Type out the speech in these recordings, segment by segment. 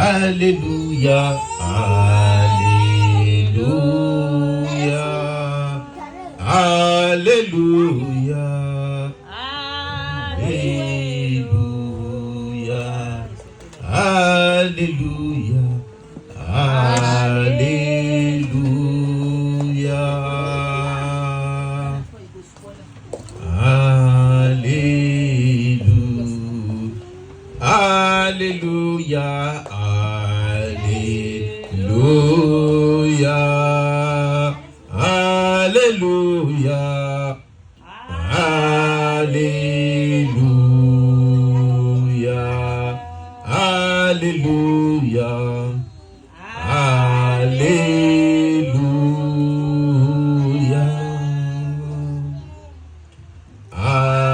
Alléluia, Alléluia, Alléluia, Alléluia, Alléluia, Alléluia, Alléluia, Alléluia, Alléluia, Alléluia, Alléluia, Alléluia, Alléluia.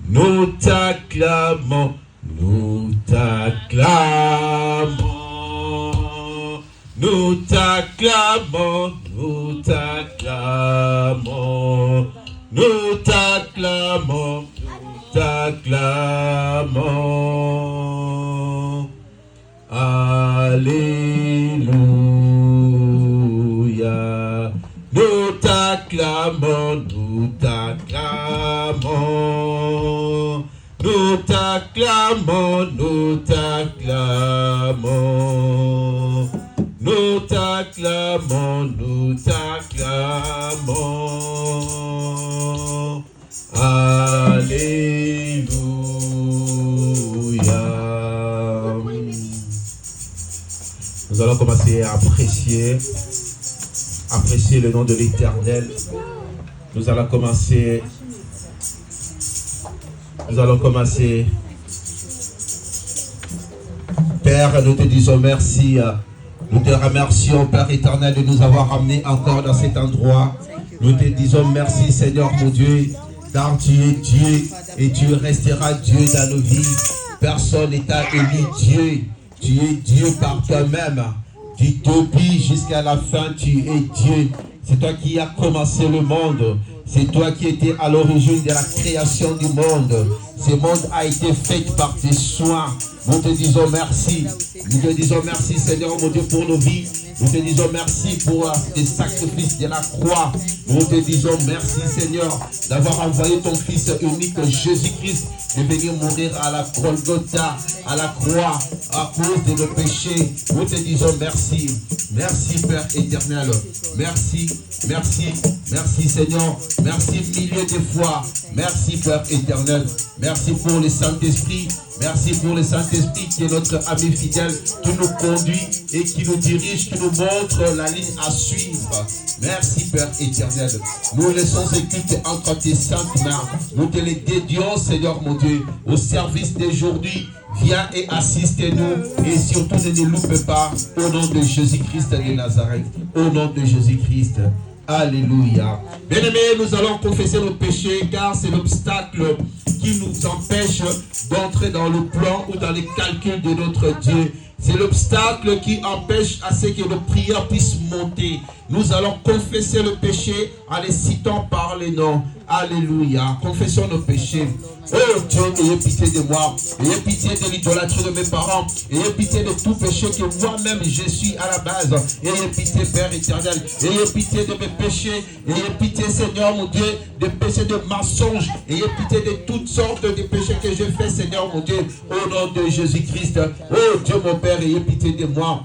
Nous t'acclamons, nous t'acclamons, nous t'acclamons, nous t'acclamons, nous t'acclamons, nous t'acclamons. Alléluia. Nous t'acclamons, nous t'acclamons, nous t'acclamons, nous t'acclamons, nous t'acclamons, nous t'acclamons. Alléluia. Nous allons commencer à apprécier le nom de l'Éternel. Nous allons commencer. Père, nous te disons merci. Nous te remercions, Père éternel, de nous avoir ramenés encore dans cet endroit. Nous te disons merci, Seigneur mon Dieu, car tu es Dieu et tu resteras Dieu dans nos vies. Personne n'est à élu Dieu. Tu es Dieu par toi-même. Du début jusqu'à la fin, tu es Dieu. C'est toi qui as commencé le monde. C'est toi qui étais à l'origine de la création du monde. Ce monde a été fait par tes soins. Nous te disons merci. Nous te disons merci, Seigneur mon Dieu, pour nos vies. Nous te disons merci pour les sacrifices de la croix. Nous te disons merci, Seigneur, d'avoir envoyé ton Fils unique, Jésus-Christ, de venir mourir à la Golgotha, à la croix, à cause de nos péchés. Nous te disons merci. Merci, Père éternel. Merci, merci, merci, Seigneur. Merci milliers de fois. Merci, Père éternel. Merci pour le Saint-Esprit. Merci pour le Saint-Esprit qui est notre ami fidèle, qui nous conduit et qui nous dirige, qui nous montre la ligne à suivre. Merci, Père éternel. Nous laissons écouter entre tes saintes mains. Nous te les dédions, Seigneur mon Dieu, au service d'aujourd'hui. Viens et assiste-nous et surtout ne nous loupe pas au nom de Jésus-Christ de Nazareth. Au nom de Jésus-Christ. Alléluia. Bien-aimés, nous allons confesser nos péchés car c'est l'obstacle qui nous empêche d'entrer dans le plan ou dans les calculs de notre Dieu. C'est l'obstacle qui empêche à ce que nos prières puissent monter. Nous allons confesser le péché en les citant par les noms. Alléluia. Confessons nos péchés. Oh Dieu, ayez pitié de moi. Ayez pitié de l'idolâtrie de mes parents. Ayez pitié de tout péché que moi-même je suis à la base. Ayez pitié, Père éternel. Ayez pitié de mes péchés. Ayez pitié, Seigneur mon Dieu, des péchés de mensonges. Ayez pitié de toutes sortes de péchés que je fais, Seigneur mon Dieu. Au nom de Jésus-Christ. Oh Dieu mon Père, ayez pitié de moi.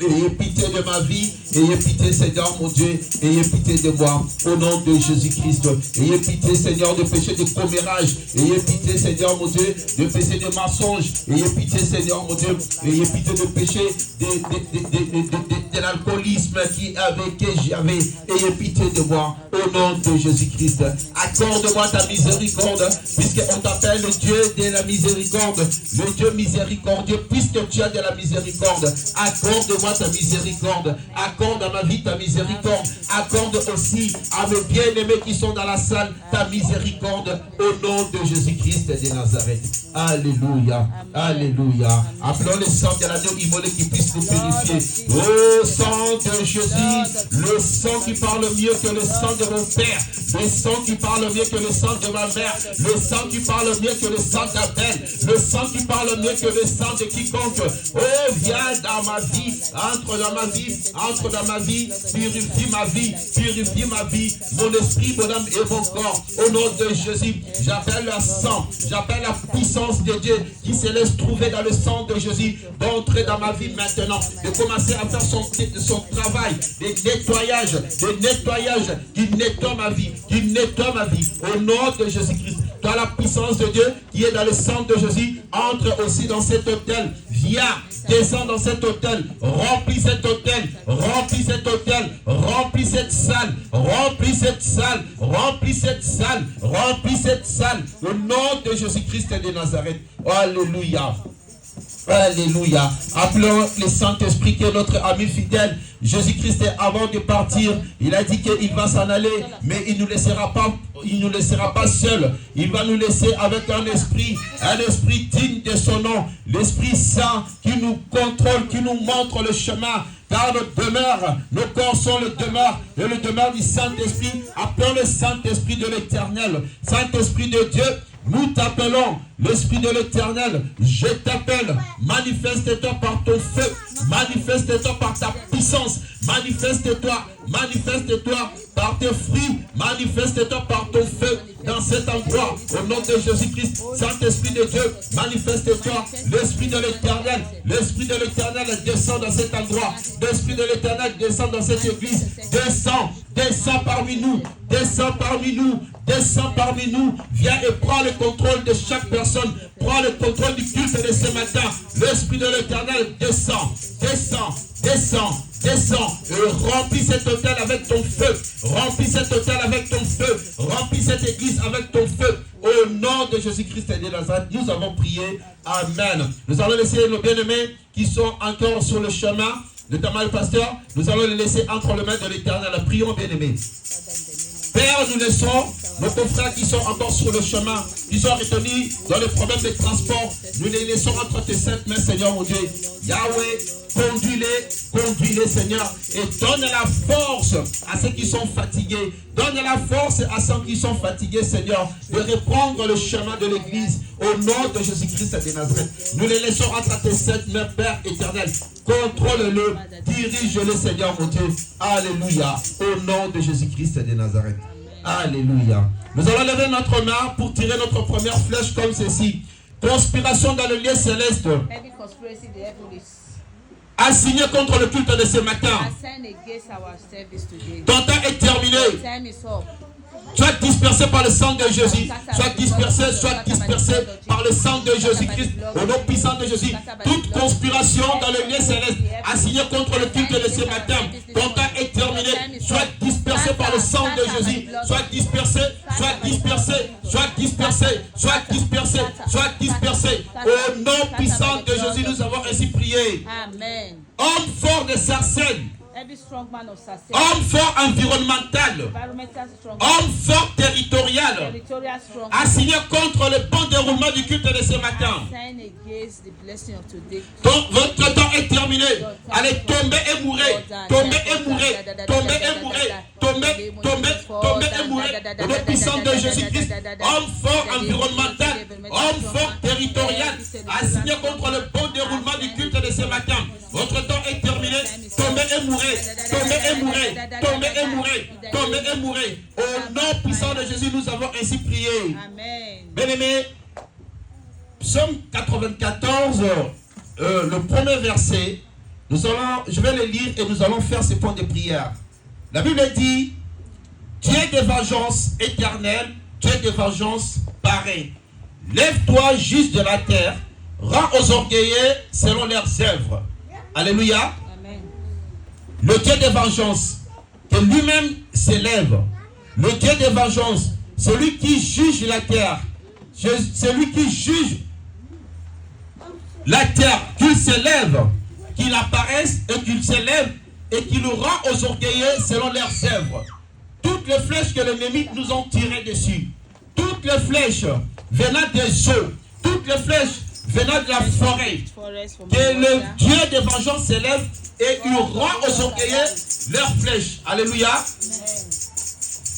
Ayez pitié de ma vie. Ayez pitié, Seigneur mon Dieu. Ayez pitié de moi. Au nom de Jésus-Christ. Ayez pitié, Seigneur, de péché de commérage. Ayez pitié, Seigneur mon Dieu, de péché de mensonge. Ayez pitié, Seigneur mon Dieu. Ayez pitié de péché de l'alcoolisme que j'avais. Ayez pitié de moi. Au nom de Jésus-Christ. Accorde-moi ta miséricorde. Puisqu'on t'appelle le Dieu de la miséricorde. Le Dieu miséricordieux. Puisque tu as de la miséricorde. Accorde-moi moi ta miséricorde. Accorde à ma vie ta miséricorde. Accorde aussi à mes bien-aimés qui sont dans la salle ta miséricorde. Au nom de Jésus-Christ de Nazareth. Alléluia. Alléluia. Appelons le sang de l'agneau immolé qui puisse nous purifier. Oh sang de Jésus, le sang qui parle mieux que le sang de mon père, le sang qui parle mieux que le sang de ma mère, le sang qui parle mieux que le sang d'Abel, le sang qui parle mieux que le sang de quiconque. Oh, viens dans ma vie, entre dans ma vie, entre dans ma vie, purifie ma vie, mon esprit, mon âme et mon corps. Au nom de Jésus, j'appelle le sang, j'appelle la puissance de Dieu qui se laisse trouver dans le sang de Jésus, d'entrer dans ma vie maintenant, de commencer à faire son travail, des nettoyages qui nettoie ma vie, au nom de Jésus-Christ. Toi, la puissance de Dieu qui est dans le sang de Jésus, entre aussi dans cet hôtel. Viens, descends dans cet hôtel, remplis cet hôtel, remplis cet hôtel, remplis cette salle, remplis cette salle, remplis cette salle, remplis cette salle, au nom de Jésus-Christ de Nazareth. Alléluia. Alléluia. Appelons le Saint-Esprit qui est notre ami fidèle. Jésus-Christ, avant de partir, il a dit qu'il va s'en aller, mais il ne nous laissera pas seul. Il va nous laisser avec un esprit digne de son nom, l'Esprit Saint qui nous contrôle, qui nous montre le chemin. Car nos corps sont le demeure, et le demeure du Saint-Esprit. Appelons le Saint-Esprit de l'Éternel. Saint-Esprit de Dieu, nous t'appelons, l'Esprit de l'Éternel, je t'appelle, manifeste-toi par ton feu, manifeste-toi par ta puissance, manifeste-toi par tes fruits, manifeste-toi par ton feu dans cet endroit, au nom de Jésus-Christ. Saint-Esprit de Dieu, manifeste-toi, l'Esprit de l'Éternel descend dans cet endroit, l'Esprit de l'Éternel descend dans cette église, descends parmi nous, viens et prends le contrôle de chaque personne, prends le contrôle du culte de ce matin. L'Esprit de l'Éternel descend et remplis cet hôtel avec ton feu, remplis cet hôtel avec ton feu, remplis cette église avec ton feu. Au nom de Jésus-Christ et de Nazareth, nous avons prié. Amen. Nous allons laisser nos bien-aimés qui sont encore sur le chemin, notamment le pasteur, nous allons les laisser entre les mains de l'Éternel. Prions, bien-aimés. Père, nous laissons nos confrères qui sont encore sur le chemin, qui sont retenus dans les problèmes de transport. Nous les laissons entre tes saintes mains, Seigneur mon Dieu. Yahweh, conduis-les, Seigneur, et donne la force à ceux qui sont fatigués. Donne la force à ceux qui sont fatigués, Seigneur, de reprendre le chemin de l'Église au nom de Jésus-Christ de Nazareth. Nous les laissons entre tes saintes mains, Père éternel. Contrôle-le, dirige-le, Seigneur mon Dieu. Alléluia. Au nom de Jésus-Christ de Nazareth. Alléluia. Nous allons lever notre main pour tirer notre première flèche comme ceci. Conspiration dans le lieu céleste. Assigné contre le culte de ce matin. Ton temps est terminé. Sois dispersé par le sang de Jésus. Sois dispersé par le sang de Jésus-Christ. Au nom puissant de Jésus. Toute conspiration dans le lieu céleste assignée contre le culte de ce matin. Ton temps est terminé. Sois dispersé par le sang de Jésus. Sois dispersé. Au nom puissant de Jésus, nous avons ainsi prié. Amen. Homme fort de Sarcelles. Homme fort environnemental, homme fort territorial, assigné contre le bon déroulement du culte de ce matin. Votre temps est terminé. Allez, tombez et mourrez. Au nom puissant de Jésus-Christ, homme fort environnemental, homme fort territorial, assigné contre le bon déroulement du culte de ce matin. Votre temps est terminé. Tombez et mourrez. Au nom puissant de Jésus, nous avons ainsi prié. Amen. Bien-aimés, Psaume 94, le premier verset, je vais le lire et nous allons faire ces points de prière. La Bible dit, Dieu de vengeance éternelle, Dieu de vengeance pareil. Lève-toi, juge de la terre, rends aux orgueilleux selon leurs œuvres. Alléluia. Le Dieu de vengeance, que lui-même s'élève. Le Dieu de vengeance, celui qui juge la terre. Celui qui juge la terre, qu'il s'élève. qu'il apparaisse et qu'il s'élève et qu'il rend aux orgueilleux selon leurs œuvres. Toutes les flèches que l'ennemi nous ont tirées dessus, toutes les flèches venant des eaux, toutes les flèches venant de la forêt, que le Dieu de vengeance s'élève et il rend aux orgueilleux leurs flèches. Alléluia.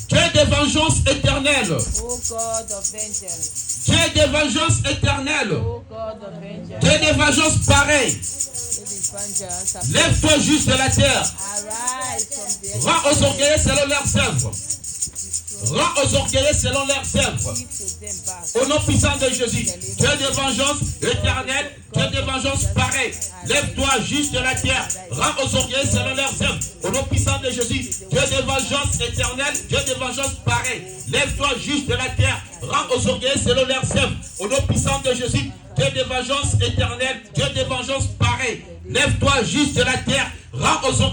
Dieu de vengeance éternelle. Dieu de vengeance éternelle. Dieu de vengeance pareil. Lève-toi juste de la terre. Rends aux orgueilleux selon leurs œuvres. Rends aux orgueilleux selon leurs œuvres. Au nom puissant de Jésus. Dieu de vengeance éternelle. Dieu de vengeance pareil. Lève-toi juste de la terre. Rends aux orgueilleux selon leurs œuvres. Au nom puissant de Jésus. Dieu de vengeance éternelle. Dieu de vengeance pareil. Lève-toi juste de la terre. Rends aux orgueilleux selon leurs œuvres. Au nom puissant de Jésus. Dieu de vengeance éternelle. Dieu de vengeance pareil. Lève-toi juste de la terre. Rends aux orgueilleux.